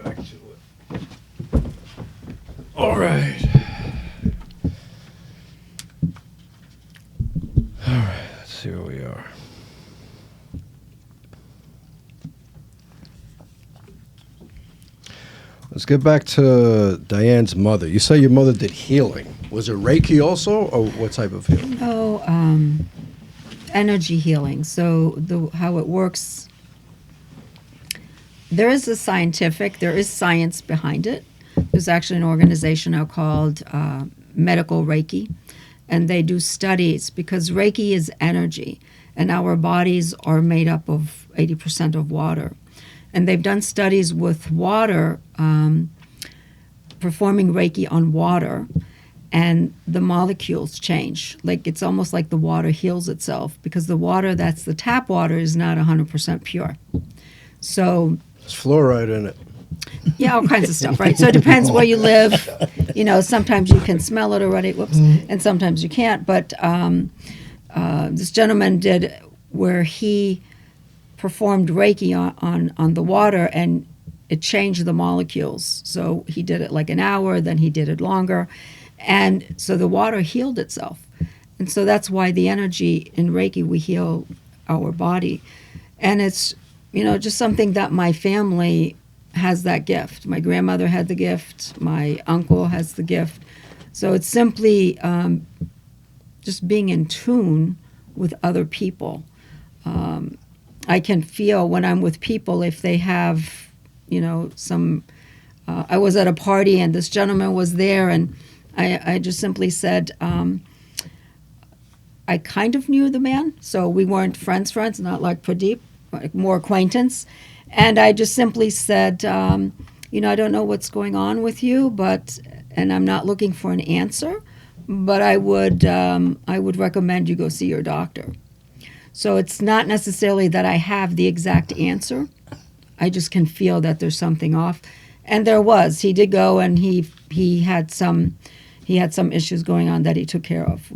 Back to it. All right. Let's see where we are. Let's get back to Diane's mother. You say your mother did healing. Was it Reiki also, or what type of healing? Oh, energy healing. So how it works, there is science behind it. There's actually an organization now called Medical Reiki, and they do studies because Reiki is energy, and our bodies are made up of 80% of water. And they've done studies with water, performing Reiki on water, and the molecules change. Like it's almost like the water heals itself because the water that's the tap water is not 100% pure. So There's fluoride in it. yeah, all kinds of stuff, right? So it depends where you live. Sometimes you can smell it already, and sometimes you can't. But this gentleman did where he performed Reiki on the water, and it changed the molecules. So he did it like an hour, then he did it longer. And so the water healed itself. And so that's why the energy in Reiki, we heal our body. And it's, just something that my family has that gift. My grandmother had the gift. My uncle has the gift. So it's simply just being in tune with other people. I can feel when I'm with people if they have, some. I was at a party and this gentleman was there, and I just simply said, I kind of knew the man, so we weren't friends, not like Pradeep, like more acquaintance. And I just simply said, I don't know what's going on with you, and I'm not looking for an answer, but I would recommend you go see your doctor. So it's not necessarily that I have the exact answer. I just can feel that there's something off. And there was. He did go, and he had some issues going on that he took care of,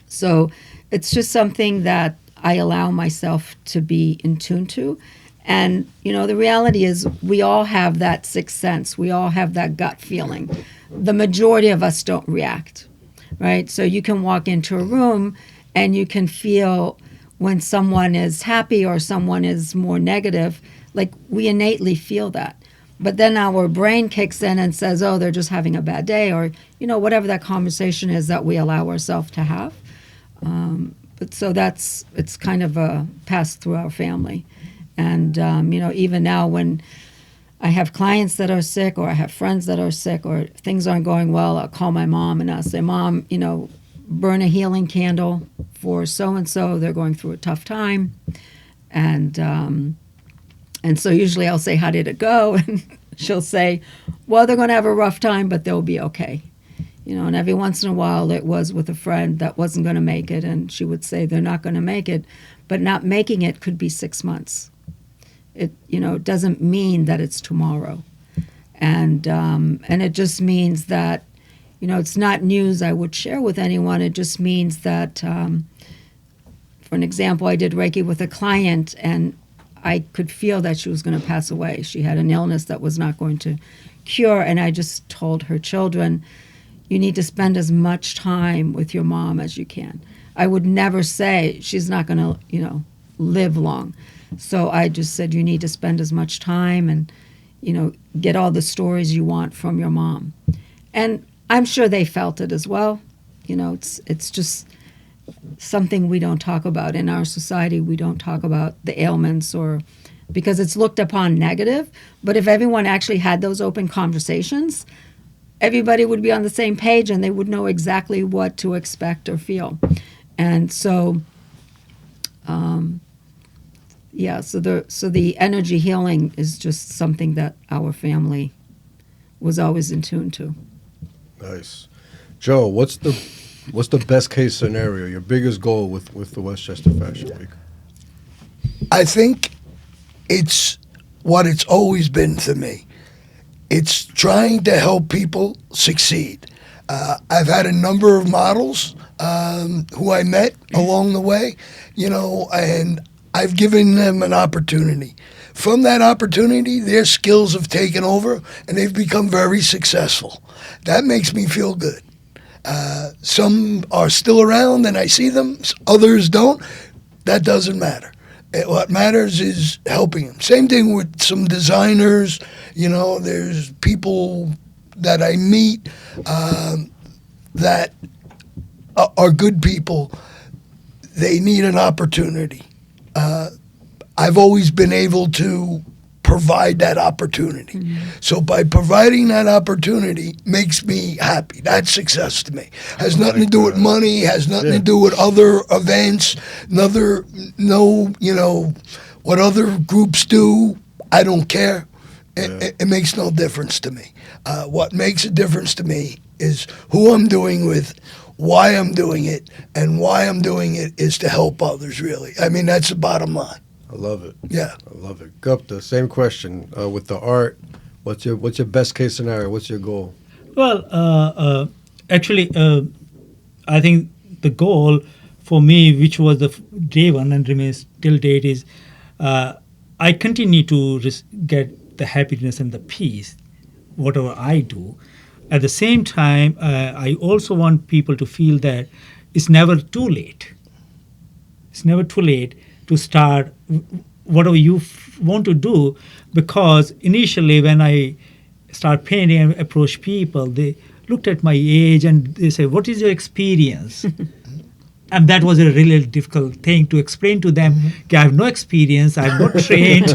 so it's just something that I allow myself to be in tune to. And, the reality is we all have that sixth sense. We all have that gut feeling. The majority of us don't react, right? So you can walk into a room and you can feel when someone is happy or someone is more negative, like we innately feel that. But then our brain kicks in and says, oh, they're just having a bad day, or, whatever that conversation is that we allow ourselves to have. But so it's kind of passed through our family. And, even now when I have clients that are sick, or I have friends that are sick, or things aren't going well, I'll call my mom and I'll say, Mom, burn a healing candle for so-and-so. They're going through a tough time. And so usually I'll say, how did it go? And she'll say, well, they're going to have a rough time, but they'll be okay. And every once in a while it was with a friend that wasn't going to make it, and she would say they're not going to make it, but not making it could be 6 months. It doesn't mean that it's tomorrow. And it just means that, it's not news I would share with anyone. It just means that, for an example, I did Reiki with a client, and I could feel that she was going to pass away. She had an illness that was not going to cure, and I just told her children, you need to spend as much time with your mom as you can. I would never say she's not going to, live long. So I just said you need to spend as much time and, get all the stories you want from your mom. And I'm sure they felt it as well. It's just something we don't talk about in our society. We don't talk about the ailments, or because it's looked upon negative. But if everyone actually had those open conversations, everybody would be on the same page and they would know exactly what to expect or feel. And so, so the energy healing is just something that our family was always in tune to. Nice. Joe, what's the best case scenario, your biggest goal with the Westchester Fashion Week? I think it's what it's always been to me. It's trying to help people succeed. I've had a number of models who I met along the way, and I've given them an opportunity. From that opportunity, their skills have taken over, and they've become very successful. That makes me feel good. Some are still around, and I see them. Others don't. That doesn't matter. What matters is helping them. Same thing with some designers. There's people that I meet that are good people. They need an opportunity. I've always been able to provide that opportunity. Mm-hmm. So by providing that opportunity makes me happy. That's success to me. Has nothing to do with money, has nothing to do with other events, what other groups do. I don't care. It makes no difference to me. What makes a difference to me is who I'm doing with, why I'm doing it, and why I'm doing it is to help others, really. I mean, that's the bottom line. I love it. Yeah. I love it. Gupta, same question. With the art, what's your best case scenario? What's your goal? Well, actually, I think the goal for me, which was the day one and remains till date, is I continue to get the happiness and the peace, whatever I do. At the same time, I also want people to feel that it's never too late. It's never too late to start whatever you want to do, because initially when I start painting and approach people, they looked at my age and they say, "What is your experience?" And that was a really difficult thing to explain to them. Okay, I have no experience, I'm not trained,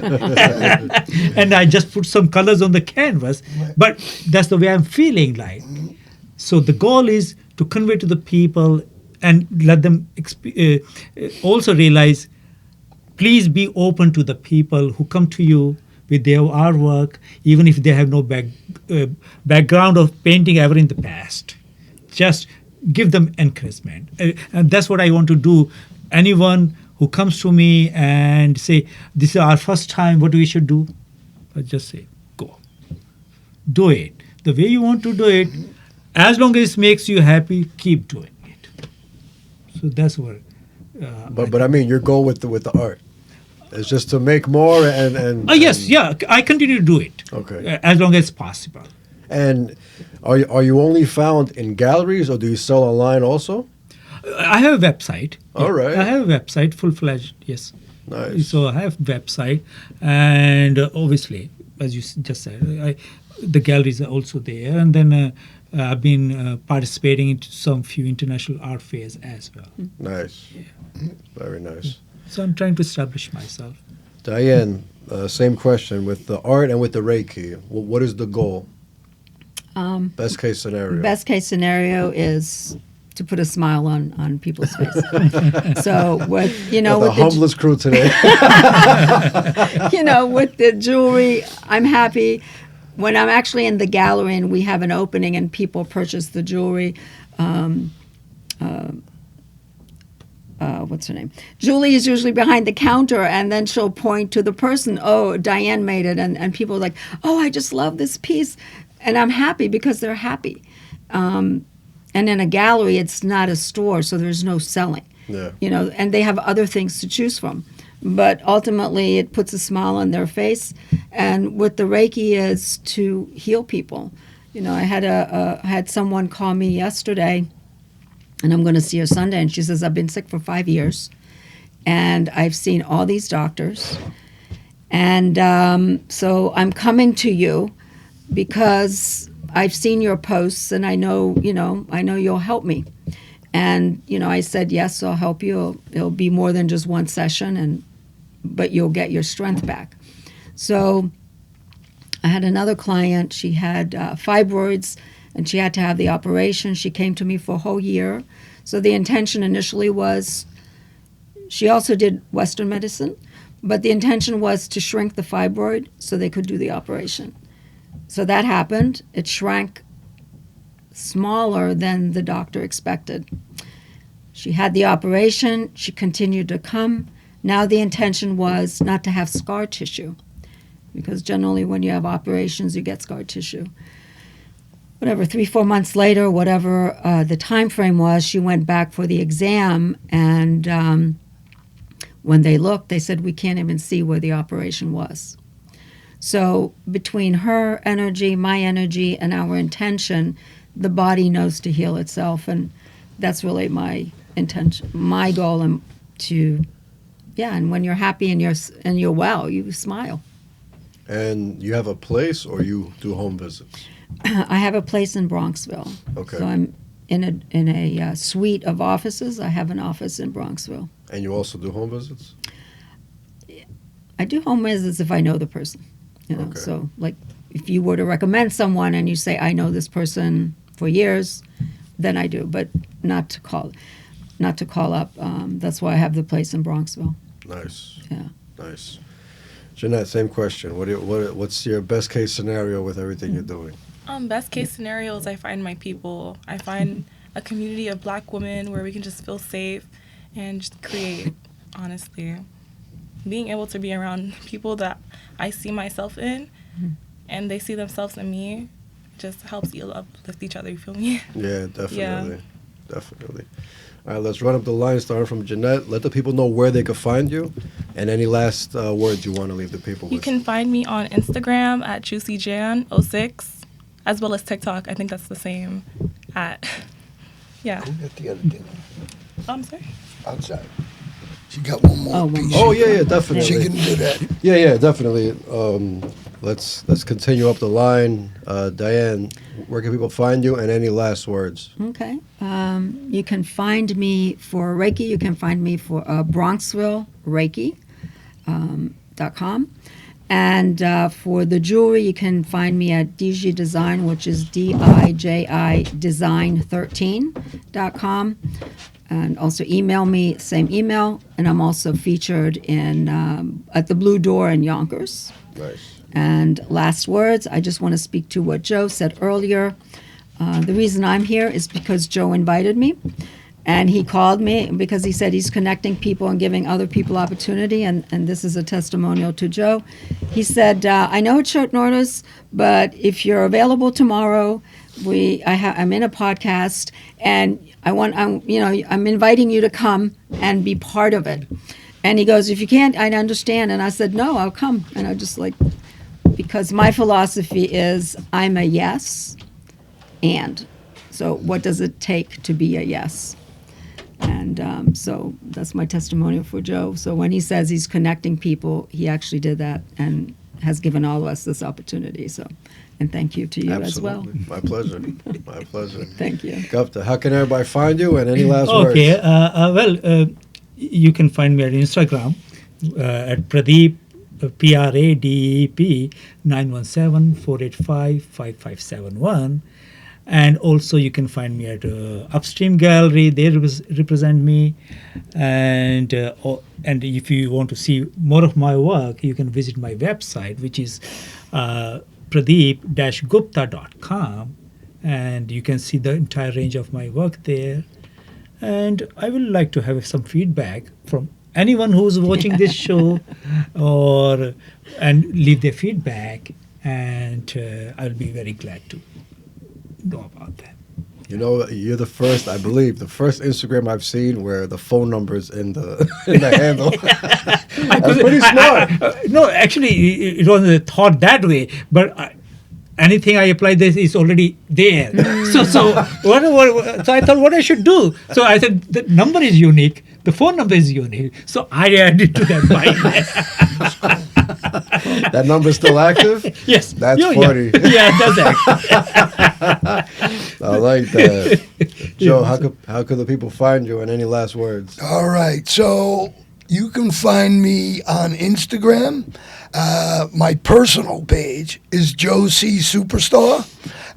and I just put some colors on the canvas. But that's the way I'm feeling like. So the goal is to convey to the people and let them also realize, please be open to the people who come to you with their artwork, even if they have no background of painting ever in the past. Just give them encouragement. And that's what I want to do. Anyone who comes to me and say, this is our first time, what we should do? I just say, go. Do it. The way you want to do it, as long as it makes you happy, keep doing it. So that's what. But I mean, your goal with the art is just to make more and yes, yeah, I continue to do it. Okay. As long as possible. And are you only found in galleries, or do you sell online also? I have a website. All right. I have a website, full-fledged, yes. Nice. So I have a website, and obviously, as you just said, the galleries are also there. And then I've been participating in some few international art fairs as well. Nice. Yeah. Very nice. So I'm trying to establish myself. Diane, same question with the art and with the Reiki. What is the goal? Best case scenario. Best case scenario is to put a smile on people's face. So with the humblest crew today. With the jewelry, I'm happy. When I'm actually in the gallery and we have an opening and people purchase the jewelry, what's her name? Julie is usually behind the counter, and then she'll point to the person, "Oh, Diane made it," and people are like, "Oh, I just love this piece." And I'm happy because they're happy. And in a gallery, it's not a store, so there's no selling. Yeah. And they have other things to choose from. But ultimately, it puts a smile on their face. And what the Reiki is to heal people. I had someone call me yesterday, and I'm going to see her Sunday, and she says, "I've been sick for 5 years, and I've seen all these doctors. And so I'm coming to you because I've seen your posts, and I know you'll help me." And I said, "Yes, I'll help you. It'll be more than just one session, but you'll get your strength back." So I had another client. She had fibroids, and she had to have the operation. She came to me for a whole year. So the intention initially was, she also did Western medicine, but the intention was to shrink the fibroid so they could do the operation. So that happened. It shrank smaller than the doctor expected. She had the operation. She continued to come. Now the intention was not to have scar tissue, because generally when you have operations, you get scar tissue. Whatever, 3-4 months later, whatever the time frame was, she went back for the exam, and when they looked, they said, "We can't even see where the operation was." So between her energy, my energy, and our intention, the body knows to heal itself, and that's really my intention, my goal, and and when you're happy and you're well, you smile. And you have a place, or you do home visits? I have a place in Bronxville. Okay. So I'm in a suite of offices. I have an office in Bronxville. And you also do home visits? I do home visits if I know the person. Okay. So like if you were to recommend someone and you say, "I know this person for years," then I do, but not to call up. That's why I have the place in Bronxville. Nice. Yeah. Nice. Janette, same question. What's your best case scenario with everything you're doing? Best case scenario is I find my people. I find a community of Black women where we can just feel safe and just create, honestly. Being able to be around people that I see myself in, and they see themselves in me, just helps you uplift each other, you feel me? Yeah, definitely. Yeah. Definitely. All right, let's run up the line, starting from Janette. Let the people know where they can find you, and any last words you want to leave the people You with. can find me on Instagram at JuicyJan06, as well as TikTok. I think that's the same at. Yeah. Who got the other thing I'm sorry. outside? She got one more Oh, one piece. more. Oh yeah, She definitely. can do that. Yeah, definitely. Let's continue up the line. Diane, where can people find you, and any last words? Okay. You can find me for Reiki. You can find me for Bronxville Reiki. .com. And for the jewelry, you can find me at DG Design, which is DIJI Design13.com. And also email me, same email. And I'm also featured in at the Blue Door in Yonkers. Nice. And last words, I just want to speak to what Joe said earlier. The reason I'm here is because Joe invited me. And he called me because he said he's connecting people and giving other people opportunity. And this is a testimonial to Joe. He said, I know it's short notice, but if you're available tomorrow, I'm in a podcast, and I'm inviting you to come and be part of it. And he goes, if you can't, I understand. And I said, no, I'll come. And I just because my philosophy is I'm a yes, and so what does it take to be a yes? And so that's my testimonial for Joe. So when he says he's connecting people, he actually did that and has given all of us this opportunity. So, and thank you to you as well. Absolutely. My pleasure. My pleasure. Thank you. Gupta, how can everybody find you, and any last Okay. words? You can find me at Instagram at Pradeep, Pradeep 917-485-5571. And also you can find me at Upstream Gallery. They represent me. And if you want to see more of my work, you can visit my website, which is pradeep-gupta.com. And you can see the entire range of my work there. And I would like to have some feedback from anyone who's watching this show, and leave their feedback. And I'll be very glad to know about that. You know, you're the first Instagram I've seen where the phone number's in the handle. That's pretty smart. No, actually, it wasn't thought that way, but anything I apply this is already there. So I thought what I should do. So I said the number is unique, the phone number is unique. So I added to that by That number's still active? Yes. That's Yeah, funny. Yeah, it does actually. I like that. Joe, how could the people find you, and any last words? All right. So you can find me on Instagram. My personal page is Joe C. Superstar.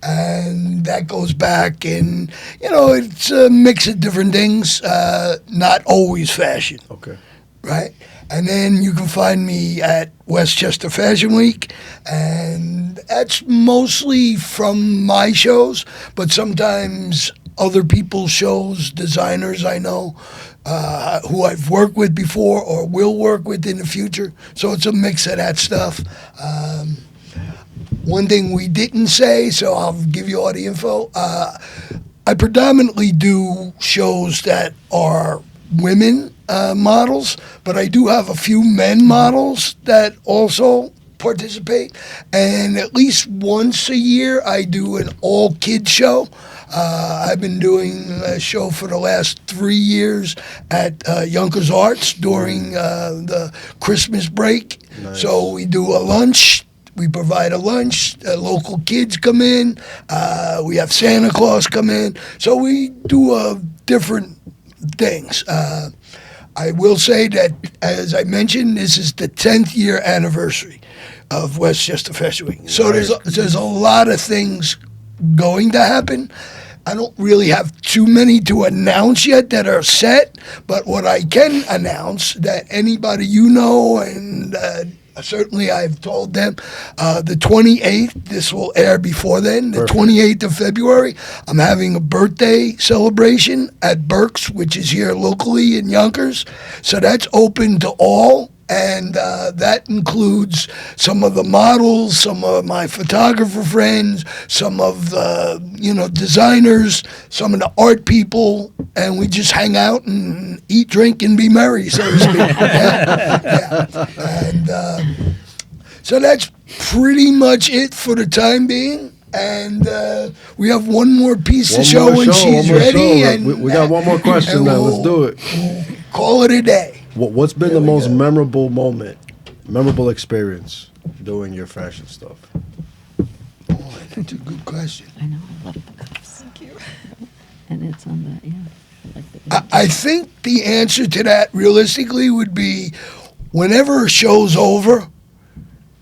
And that goes back in, it's a mix of different things, not always fashion. Okay. Right? And then you can find me at Westchester Fashion Week, and that's mostly from my shows, but sometimes other people's shows, designers I know, who I've worked with before or will work with in the future. So it's a mix of that stuff. One thing we didn't say, so I'll give you all the info. I predominantly do shows that are women models, but I do have a few men models that also participate. And at least once a year, I do an all-kids show. I've been doing a show for the last 3 years at Yonkers Arts during the Christmas break. Nice. So we do a lunch. We provide a lunch. Local kids come in. We have Santa Claus come in. So we do different things. I will say that, as I mentioned, this is the 10th year anniversary of Westchester Fashion Week. So there's a lot of things going to happen. I don't really have too many to announce yet that are set, but what I can announce that anybody and certainly I've told them, the 28th, this will air before then, the 28th of February, I'm having a birthday celebration at Burke's, which is here locally in Yonkers. So that's open to all. And that includes some of the models, some of my photographer friends, some of the, designers, some of the art people, and we just hang out and eat, drink, and be merry, so to speak. Yeah. And so that's pretty much it for the time being. And we have one more piece to show when she's ready. And we got one more question now. Let's do it. We'll call it a day. What's been the most memorable experience doing your fashion stuff? Boy, that's a good question. I know. I love the cups. Thank you. And it's on the I like the. I think the answer to that realistically would be whenever a show's over,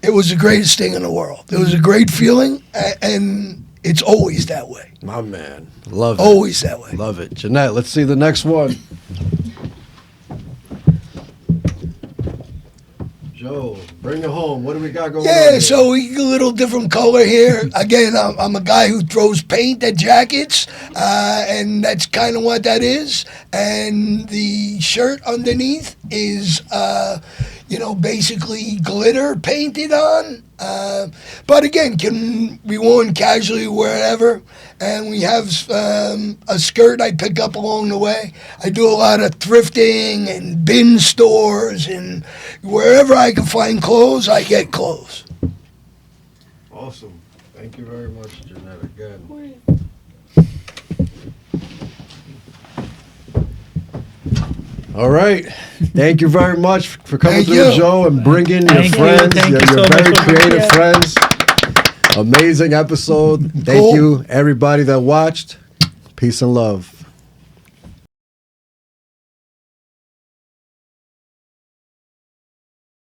it was the greatest thing in the world. It was a great feeling, and it's always that way. My man. Love it. Always that way. Love it. Janette, let's see the next one. Joe, bring it home. What do we got going on Yeah, here? so we get a little different color here. Again, I'm a guy who throws paint at jackets, and that's kind of what that is. And the shirt underneath is, basically glitter painted on. But again, can be worn casually wherever. And we have a skirt I pick up along the way. I do a lot of thrifting and bin stores, and wherever I can find clothes, I get clothes. Awesome. Thank you very much, Janette, again. All right. Thank you very much for coming Thank through you. the show and bringing your Thank you. friends, Thank your you so much very for creative coming. friends. Amazing episode. Thank Cool. you, everybody that watched. Peace and love.